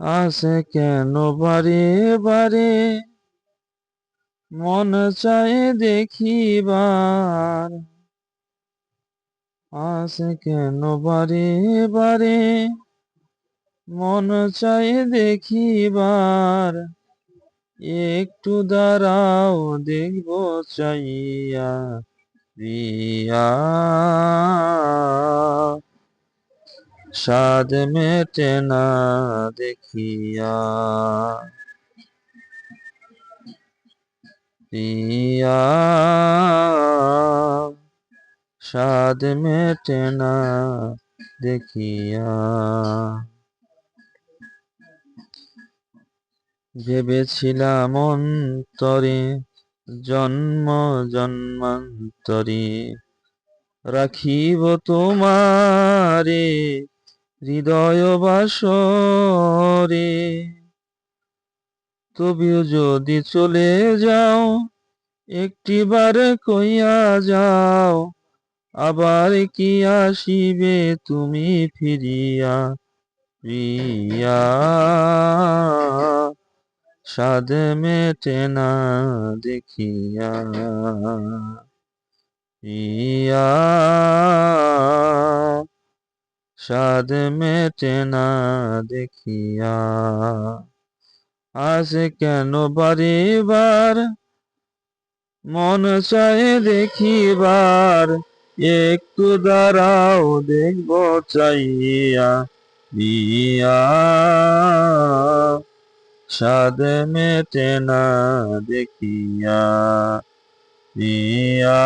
আসে কেন বারে বারে মন চায় দেখিবার, আসে কেন বারে বারে মন চায় দেখিবার, একটু দাঁড়াও দেখব চাইয়া প্রিয়া, স্বাদ মেটে না দেখিয়া প্রিয়া, স্বাদ মেটে না দেখিয়া। ভেবেছিলাম অন্তরে জন্ম জন্মান্তরে রাখিব তোমারে হৃদয় বাসরে, তবেও যদি চলে যাও একটিবার কইয়া যাও, আবার কি আসিবে তুমি ফিরিয়া প্রিয়া, স্বাদ মেটে না দেখিয়া প্রিয়া, স্বাদ মেটে না দেখিয়া। আজ কেন বারে বার মন চায় দেখিবার, একটু দাঁড়াও দেখব চাইয়া প্রিয়া, স্বাদ মেটে না দেখিয়া প্রিয়া।